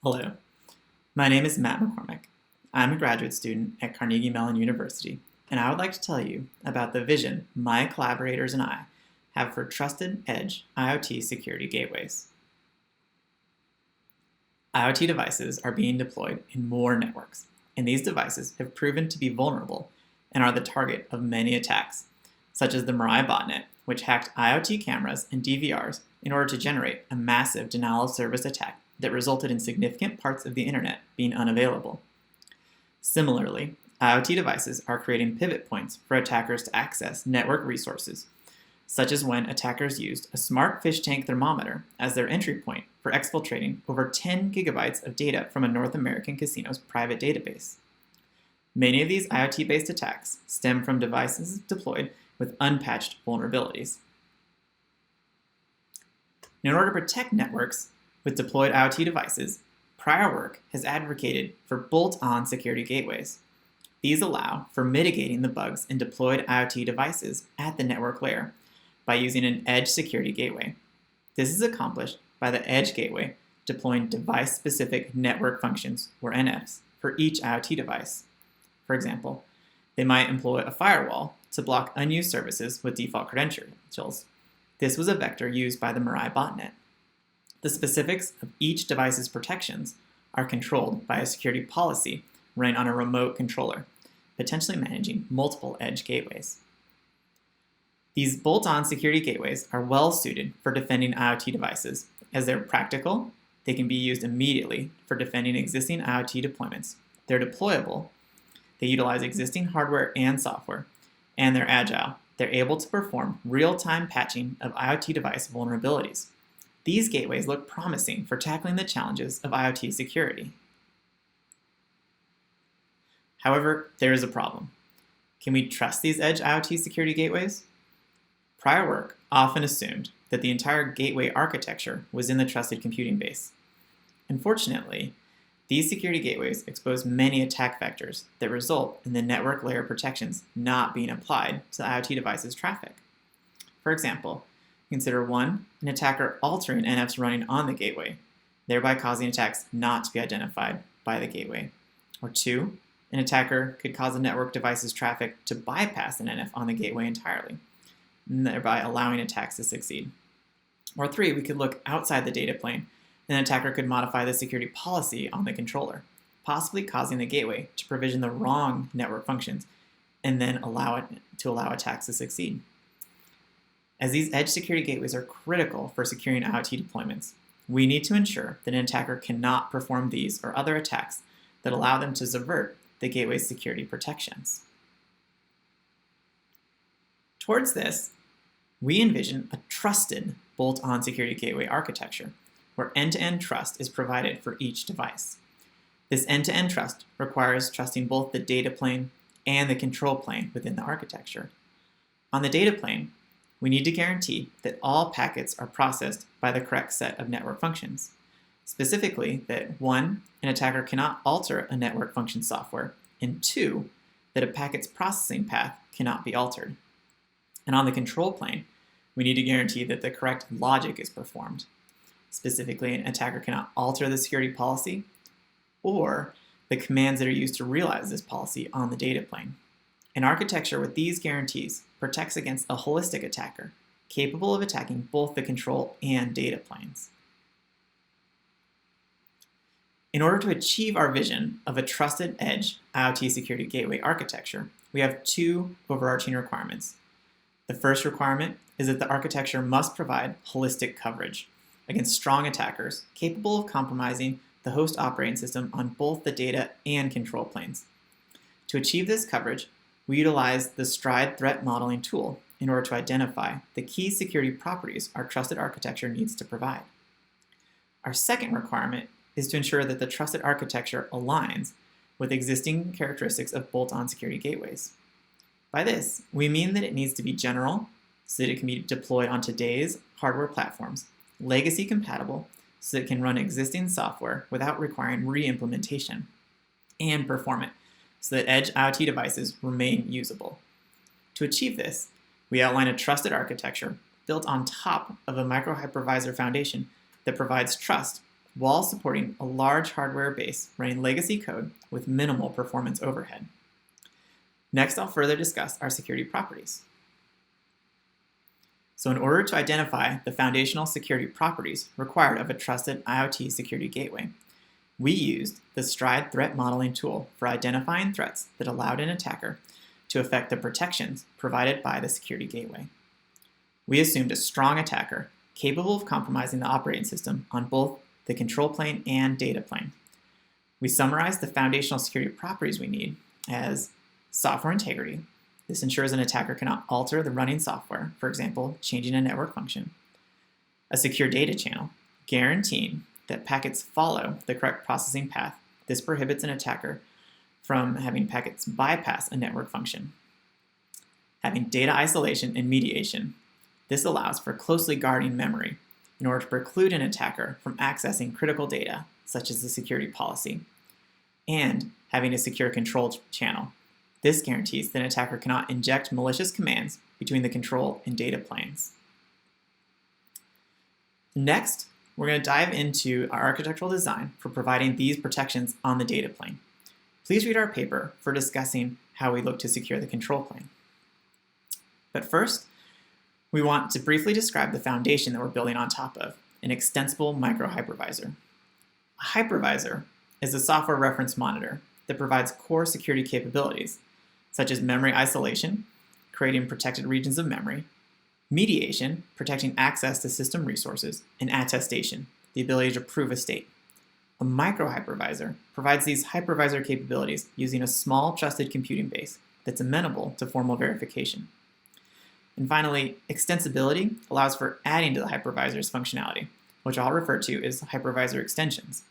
Hello, my name is Matt McCormack. I'm a graduate student at Carnegie Mellon University, and I would like to tell you about the vision my collaborators and I have for trusted edge IoT security gateways. IoT devices are being deployed in more networks, and these devices have proven to be vulnerable and are the target of many attacks, such as the Mirai botnet, which hacked IoT cameras and DVRs in order to generate a massive denial-of-service attack that resulted in significant parts of the internet being unavailable. Similarly, IoT devices are creating pivot points for attackers to access network resources, such as when attackers used a smart fish tank thermometer as their entry point for exfiltrating over 10 gigabytes of data from a North American casino's private database. Many of these IoT-based attacks stem from devices deployed with unpatched vulnerabilities. In order to protect networks with deployed IoT devices, prior work has advocated for bolt-on security gateways. These allow for mitigating the bugs in deployed IoT devices at the network layer by using an edge security gateway. This is accomplished by the edge gateway deploying device-specific network functions, or NFs, for each IoT device. For example, they might employ a firewall to block unused services with default credentials. This was a vector used by the Mirai botnet. The specifics of each device's protections are controlled by a security policy running on a remote controller, potentially managing multiple edge gateways. These bolt-on security gateways are well suited for defending IoT devices, as they're practical, they can be used immediately for defending existing IoT deployments, they're deployable, they utilize existing hardware and software, and they're agile. They're able to perform real-time patching of IoT device vulnerabilities. These gateways look promising for tackling the challenges of IoT security. However, there is a problem. Can we trust these edge IoT security gateways? Prior work often assumed that the entire gateway architecture was in the trusted computing base. Unfortunately, these security gateways expose many attack vectors that result in the network layer protections not being applied to the IoT device's traffic. For example, consider 1, an attacker altering NFs running on the gateway, thereby causing attacks not to be identified by the gateway. Or 2, an attacker could cause a network device's traffic to bypass an NF on the gateway entirely, thereby allowing attacks to succeed. Or 3, we could look outside the data plane, and an attacker could modify the security policy on the controller, possibly causing the gateway to provision the wrong network functions, and then allow attacks to succeed. As these edge security gateways are critical for securing IoT deployments, we need to ensure that an attacker cannot perform these or other attacks that allow them to subvert the gateway's security protections. Towards this, we envision a trusted bolt-on security gateway architecture, where end-to-end trust is provided for each device. This end-to-end trust requires trusting both the data plane and the control plane within the architecture. On the data plane, we need to guarantee that all packets are processed by the correct set of network functions. Specifically, that 1, an attacker cannot alter a network function software, and 2, that a packet's processing path cannot be altered. And on the control plane, we need to guarantee that the correct logic is performed. Specifically, an attacker cannot alter the security policy or the commands that are used to realize this policy on the data plane. An architecture with these guarantees protects against a holistic attacker, capable of attacking both the control and data planes. In order to achieve our vision of a trusted edge IoT security gateway architecture, we have 2 overarching requirements. The first requirement is that the architecture must provide holistic coverage against strong attackers capable of compromising the host operating system on both the data and control planes. To achieve this coverage, we utilize the Stride threat modeling tool in order to identify the key security properties our trusted architecture needs to provide. Our second requirement is to ensure that the trusted architecture aligns with existing characteristics of bolt-on security gateways. By this, we mean that it needs to be general, so that it can be deployed on today's hardware platforms, legacy compatible, so that it can run existing software without requiring re-implementation, and performant, so that edge IoT devices remain usable. To achieve this, we outline a trusted architecture built on top of a Micro-Hypervisor foundation that provides trust while supporting a large hardware base running legacy code with minimal performance overhead. Next, I'll further discuss our security properties. So in order to identify the foundational security properties required of a trusted IoT security gateway, we used the Stride threat modeling tool for identifying threats that allowed an attacker to affect the protections provided by the security gateway. We assumed a strong attacker capable of compromising the operating system on both the control plane and data plane. We summarized the foundational security properties we need as software integrity. This ensures an attacker cannot alter the running software, for example, changing a network function. A secure data channel, guaranteeing that packets follow the correct processing path. This prohibits an attacker from having packets bypass a network function. Having data isolation and mediation. This allows for closely guarding memory in order to preclude an attacker from accessing critical data, such as the security policy. And having a secure control channel. This guarantees that an attacker cannot inject malicious commands between the control and data planes. Next, we're going to dive into our architectural design for providing these protections on the data plane. Please read our paper for discussing how we look to secure the control plane. But first, we want to briefly describe the foundation that we're building on top of, an extensible micro-hypervisor. A hypervisor is a software reference monitor that provides core security capabilities, such as memory isolation, creating protected regions of memory, mediation, protecting access to system resources, and attestation, the ability to prove a state. A micro-hypervisor provides these hypervisor capabilities using a small trusted computing base that's amenable to formal verification. And finally, extensibility allows for adding to the hypervisor's functionality, which I'll refer to as hypervisor extensions.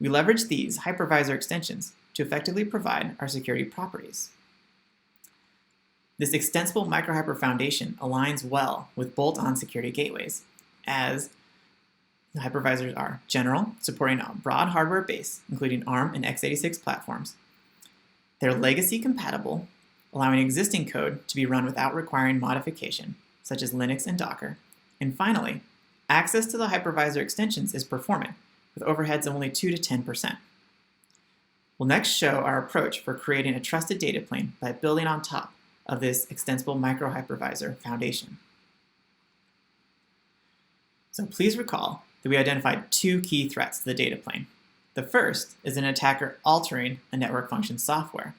We leverage these hypervisor extensions to effectively provide our security properties. This extensible micro-hyper foundation aligns well with bolt-on security gateways, as the hypervisors are general, supporting a broad hardware base, including ARM and x86 platforms. They're legacy compatible, allowing existing code to be run without requiring modification, such as Linux and Docker. And finally, access to the hypervisor extensions is performant, with overheads of only 2 to 10%. We'll next show our approach for creating a trusted data plane by building on top of this extensible micro-hypervisor foundation. So please recall that we identified two key threats to the data plane. The first is an attacker altering a network function software.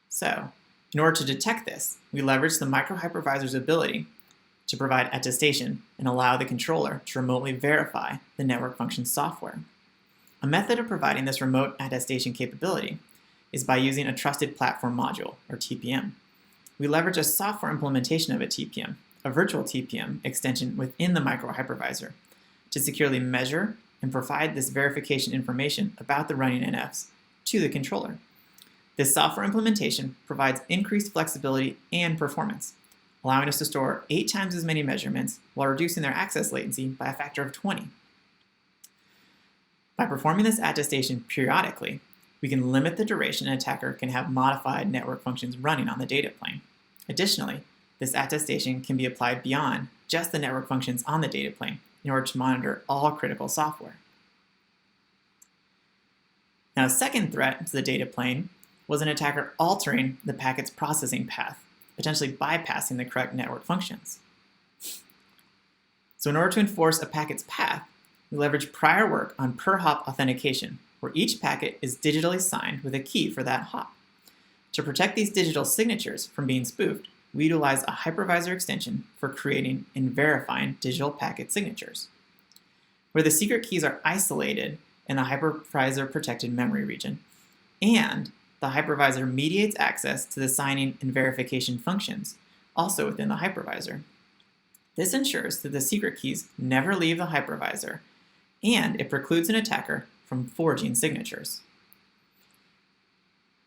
So, in order to detect this, we leverage the micro-hypervisor's ability to provide attestation and allow the controller to remotely verify the network function software. A method of providing this remote attestation capability is by using a trusted platform module, or TPM. We leverage a software implementation of a TPM, a virtual TPM extension within the micro-hypervisor, to securely measure and provide this verification information about the running NFs to the controller. This software implementation provides increased flexibility and performance, allowing us to store 8 times as many measurements while reducing their access latency by a factor of 20. By performing this attestation periodically, we can limit the duration an attacker can have modified network functions running on the data plane. Additionally, this attestation can be applied beyond just the network functions on the data plane in order to monitor all critical software. Now, a second threat to the data plane was an attacker altering the packet's processing path, potentially bypassing the correct network functions. So in order to enforce a packet's path, we leverage prior work on per-hop authentication, where each packet is digitally signed with a key for that hop. To protect these digital signatures from being spoofed, we utilize a hypervisor extension for creating and verifying digital packet signatures, where the secret keys are isolated in the hypervisor protected memory region, and the hypervisor mediates access to the signing and verification functions, also within the hypervisor. This ensures that the secret keys never leave the hypervisor, and it precludes an attacker from forging signatures.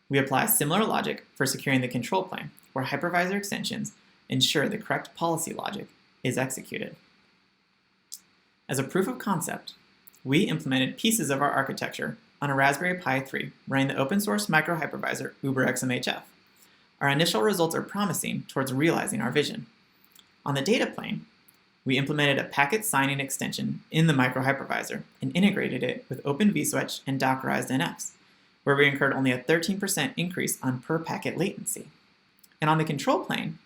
We apply similar logic for securing the control plane, where hypervisor extensions ensure the correct policy logic is executed. As a proof of concept, we implemented pieces of our architecture on a Raspberry Pi 3 running the open source micro-hypervisor UberXMHF. Our initial results are promising towards realizing our vision. On the data plane, we implemented a packet signing extension in the Micro-Hypervisor and integrated it with Open vSwitch and Dockerized NFs, where we incurred only a 13% increase on per packet latency. And on the control plane,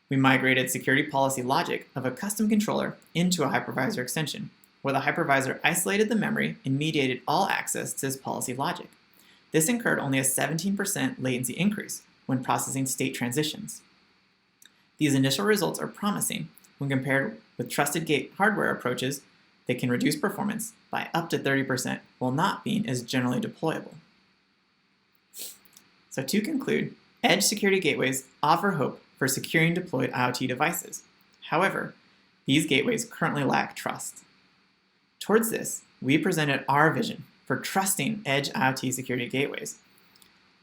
we migrated security policy logic of a custom controller into a hypervisor extension, where the hypervisor isolated the memory and mediated all access to this policy logic. This incurred only a 17% latency increase when processing state transitions. These initial results are promising when compared with trusted gate hardware approaches that can reduce performance by up to 30% while not being as generally deployable. So to conclude, edge security gateways offer hope for securing deployed IoT devices. However, these gateways currently lack trust. Towards this, we presented our vision for trusting edge IoT security gateways.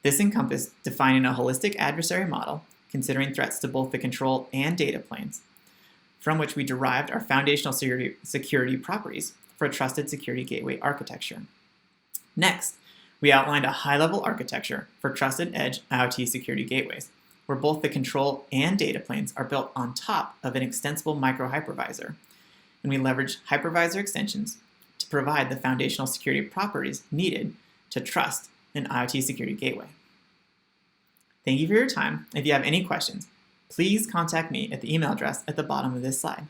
This encompassed defining a holistic adversary model, considering threats to both the control and data planes, from which we derived our foundational security properties for a trusted security gateway architecture. Next, we outlined a high-level architecture for trusted edge IoT security gateways, where both the control and data planes are built on top of an extensible micro-hypervisor, and we leverage hypervisor extensions to provide the foundational security properties needed to trust an IoT security gateway. Thank you for your time. If you have any questions, please contact me at the email address at the bottom of this slide.